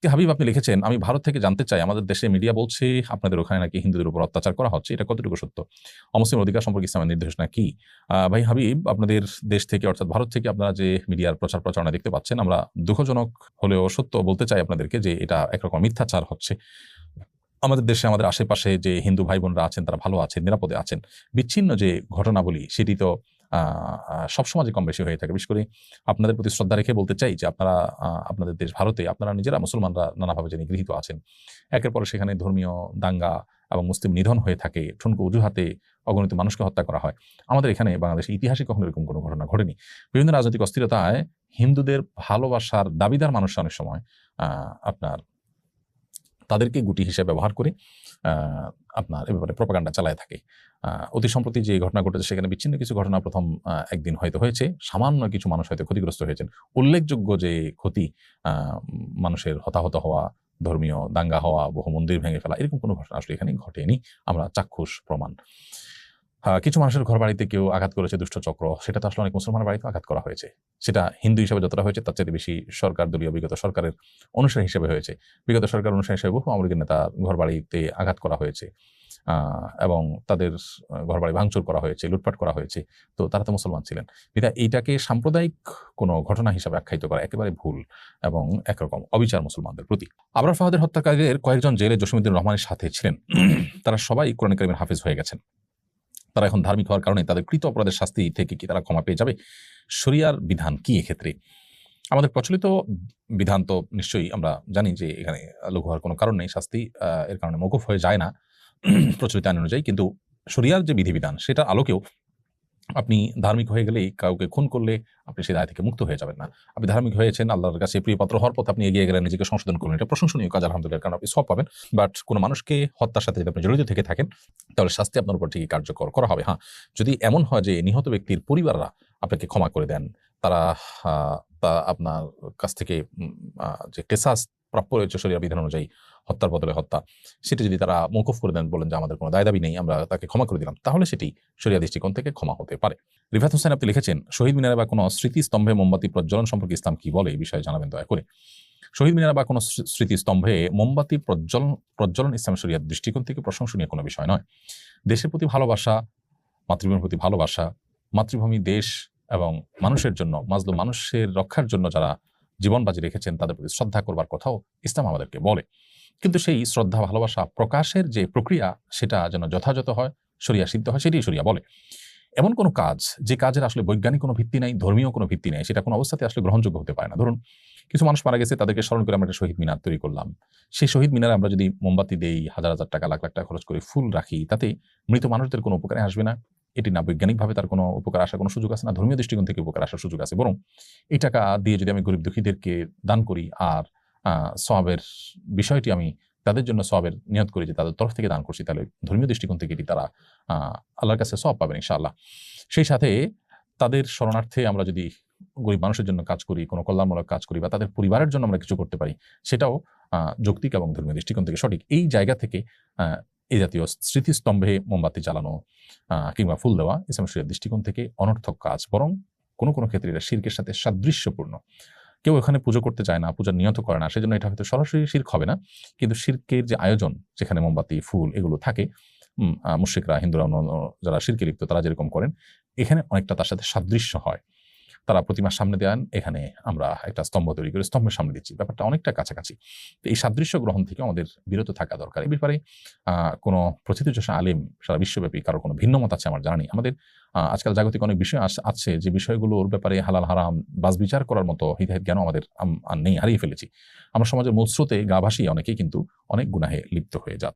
আজকে হাবিব আপনি লিখেছেন, আমি ভারত থেকে জানতে চাই আমাদের দেশে মিডিয়া বলছে আপনাদের ওখানে নাকি হিন্দুদের উপর অত্যাচার করা হচ্ছে, এটা কতটুকু সত্য? অমুসলিম অধিকার সম্পর্কে ইসলামের নির্দেশনা কি? ভাই হাবিব, আপনাদের দেশ থেকে অর্থাৎ ভারত থেকে আপনারা যে মিডিয়ার প্রচার প্রচারণা দেখতে পাচ্ছেন, আমরা দুঃখজনক হলেও সত্য বলতে চাই আপনাদেরকে যে এটা একরকম মিথ্যাচার হচ্ছে। আমাদের দেশে আমাদের আশেপাশে যে হিন্দু ভাই বোনরা আছেন তারা ভালো আছেন, নিরাপদে আছেন। বিচ্ছিন্ন যে ঘটনাবলী সেটি তো সব সমাজে কম বেশি হয়ে থাকে। বিশেষ করে আপনাদের প্রতি শ্রদ্ধা রেখে বলতে চাই যে আপনারা আপনাদের দেশ ভারতে আপনারা নিজেরা মুসলমানরা নানাভাবে যে নিগৃহীত আছেন, একের পরে সেখানে ধর্মীয় দাঙ্গা এবং মুসলিম নিধন হয়ে থাকে, ঠুনকো অজুহাতে অগণিত মানুষকে হত্যা করা হয়। আমাদের এখানে বাংলাদেশের ইতিহাসে কখনো এরকম কোনো ঘটনা ঘটেনি। বিভিন্ন রাজনৈতিক অস্থিরতায় হিন্দুদের ভালোবাসার দাবিদার মানুষ অনেক সময় আপনার তাদেরকে গুটি হিসেবে ব্যবহার করে আপনার এ ব্যাপারে প্রপাগান্ডা চালায় থাকে। অতি সম্প্রতি যে ঘটনা ঘটেছে সেখানে বিচ্ছিন্ন কিছু ঘটনা প্রথম একদিন হয়তো হয়েছে, সামান্য কিছু মানুষ হয়তো ক্ষতিগ্রস্ত হয়েছেন। উল্লেখযোগ্য যে ক্ষতি, মানুষের হতাহত হওয়া, ধর্মীয় দাঙ্গা হওয়া, বহু মন্দির ভেঙে ফেলা, এরকম কোনো ঘটনা আসলে এখানে ঘটেনি। আমরা চাক্ষুষ প্রমাণ। কিছু মানুষের ঘর বাড়িতে কেউ আঘাত করেছে দুষ্ট চক্র, সেটা তো আসলে অনেক মুসলমানের বাড়িতে আঘাত করা হয়েছে। সেটা হিন্দু হিসেবে যতটা হয়েছে তার চেয়ে বেশি সরকার দলীয় বিগত সরকারের অনুসারী হিসেবে হয়েছে। বিগত সরকার অনুসারী হিসেবে বহু আওয়ামী লীগের নেতা ঘর বাড়িতে আঘাত করা হয়েছে এবং তাদের ঘর বাড়ি ভাঙচুর করা হয়েছে, লুটপাট করা হয়েছে। তো তারা তো মুসলমান ছিলেন। বিধায় এইটাকে সাম্প্রদায়িক কোনো ঘটনা হিসাবে আখ্যায়িত করা একেবারে ভুল এবং একরকম অবিচার মুসলমানদের প্রতি। আবরার ফাহাদের হত্যাকারীদের কয়েকজন জেলে জসিমউদ্দিন রহমানের সাথে ছিলেন। তারা সবাই কোরআন কারীমের হাফেজ হয়ে গেছেন। তারা এখন ধার্মিক হওয়ার কারণে তাদের কৃত অপরাধের শাস্তি থেকে কি তারা ক্ষমা পেয়ে যাবে? শরিয়ার বিধান কি এক্ষেত্রে? আমাদের প্রচলিত বিধান তো নিশ্চয়ই আমরা জানি যে এখানে লঘু হওয়ার কোনো কারণ নেই, শাস্তি এর কারণে মওকুফ হয়ে যায় না প্রচলিত আইন অনুযায়ী। কিন্তু শরিয়ার যে বিধিবিধান সেটার আলোকেও আপনি ধার্মিক হয়ে গেলেই কাউকে খুন করলে আপনি সেই দায় থেকে মুক্ত হয়ে যাবেন না। আপনি ধার্মিক হয়েছেন, আল্লাহর কাছে প্রিয়পাত্র হওয়ার পথে আপনি এগিয়ে গেলেন, নিজেকে সংশোধন করলেন, এটা প্রশংসনীয় কাজ আলহামদুলিল্লাহ, কারণ আপনি সব পাবেন। বাট কোনো মানুষকে হত্যার সাথে যদি আপনি জড়িত থেকে থাকেন তাহলে শাস্তি আপনার উপর ঠিকই কার্যকর করা হবে। হ্যাঁ, যদি এমন হয় যে নিহত ব্যক্তির পরিবাররা আপনাকে ক্ষমা করে দেন, তারা আপনার কাছ থেকে যে কেসাস প্রাপ্য রয়েছে শরিয়া বিধান অনুযায়ী হত্যার বদলে হত্যা, সেটি যদি তারা মওকুফ করে দেন, বলেন যে আমাদের কোনো দায় দাবি নেই, আমরা তাকে ক্ষমা করে দিলাম, তাহলে সেটি শরিয়া দৃষ্টিকোণ থেকে ক্ষমা হতে পারে। রিফাত হোসেন আপনি লিখেছেন, শহীদ মিনারে বা কোনো স্মৃতিস্তম্ভে মোমবাতি প্রজ্বলন সম্পর্কে ইসলাম কি বলে, এই বিষয়ে জানাবেন দয়া করে। শহীদ মিনারে বা কোনো স্মৃতিস্তম্ভে মোমবাতি প্রজ্বলন ইসলাম শরিয়ার দৃষ্টিকোণ থেকে প্রশংসনীয় কোনো বিষয় নয়। দেশের প্রতি ভালোবাসা, মাতৃভূমির প্রতি ভালোবাসা, মাতৃভূমি, দেশ এবং মানুষের জন্য, মাজলুম মানুষের রক্ষার জন্য যারা জীবন বাজি রেখেছেন তাদের প্রতি শ্রদ্ধা করবার কথাও ইসলাম আমাদেরকে বলে। কিন্তু সেই শ্রদ্ধা ভালোবাসা প্রকাশের যে প্রক্রিয়া সেটা যেন যথাযথ হয়, শরিয়া সিদ্ধ হয়, সেটাই শরিয়া বলে। এমন কোনো কাজ যে কাজের আসলে বৈজ্ঞানিক কোনো ভিত্তি নাই, ধর্মীয় কোনো ভিত্তি নেই, সেটা কোনো অবস্থাতে আসলে গ্রহণযোগ্য হতে পারে না। ধরুন কিছু মানুষ মারা গেছে, তাদেরকে স্মরণ করে আমরা একটা শহীদ মিনার তৈরি করলাম। সেই শহীদ মিনারে আমরা যদি মোমবাতি দেই, হাজার হাজার টাকা, লাখ লাখ টাকা খরচ করে ফুল রাখি, তাতে মৃত মানুষদের কোনো উপকারে আসবে না। এটি না বৈজ্ঞানিকভাবে তার কোনো উপকার আসার কোনো সুযোগ আছে, না ধর্মীয় দৃষ্টিকোণ থেকে উপকার আসার সুযোগ আছে। বরং এই টাকা দিয়ে যদি আমি গরিব দুঃখীদেরকে দান করি আর সওয়াবের বিষয়টি আমি তাদের জন্য সওয়াবের নিয়ত করি যে তাদের তরফ থেকে দান করছি, তাহলে ধর্মীয় দৃষ্টিকোণ থেকে এটি তারা আল্লাহর কাছে সওয়াব পাবেন ইনশাআল্লাহ। সেই সাথে তাদের শরণার্থে আমরা যদি গরিব মানুষের জন্য কাজ করি, কোনো কল্যাণমূলক কাজ করি বা তাদের পরিবারের জন্য আমরা কিছু করতে পারি, সেটাও যৌক্তিক এবং ধর্মীয় দৃষ্টিকোণ থেকে সঠিক। এই জায়গা থেকে এই জাতীয় স্মৃতিস্তম্ভে মোমবাতি জ্বালানো কিংবা ফুল দেওয়া ইসলাম শরিয়ার দৃষ্টিকোণ থেকে অনর্থক কাজ, বরং কোনো কোনো ক্ষেত্রে এটা শিরকের সাথে সাদৃশ্যপূর্ণ। কেউ এখানে পুজো করতে চায় না, পূজার নিয়ত করে না, সেজন্য এটা হয়তো সরাসরি শিরক হবে না, কিন্তু শিরকের যে আয়োজন, যেখানে মোমবাতি, ফুল এগুলো থাকে, মুশরিকরা, হিন্দুরা, যারা শিরকে লিপ্ত তারা যেরকম করেন, এখানে অনেকটা তার সাথে সাদৃশ্য হয়। তারা প্রতিমার সামনে দেন, এখানে আমরা একটা স্তম্ভ তৈরি করে স্তম্ভের সামনে দিচ্ছি, ব্যাপারটা অনেকটা কাছাকাছি। তো এই সাদৃশ্য গ্রহণ থেকে আমাদের বিরত থাকা দরকার। এই ব্যাপারে কোনো প্রথিতযশা আলেম সারা বিশ্বব্যাপী কারো কোনো ভিন্ন মত আছে আমার জানা নেই। আমাদের আজকাল জাগতিক অনেক বিষয় আছে যে বিষয়গুলোর ব্যাপারে হালাল হারাম বাস বিচার করার মতো হিদায়াত জ্ঞান আমাদের নেই, হারিয়ে ফেলেছি। আমরা সমাজের মূল স্রোতে গা ভাসিয়ে অনেকেই কিন্তু অনেক গুনাহে লিপ্ত হয়ে যাচ্ছে।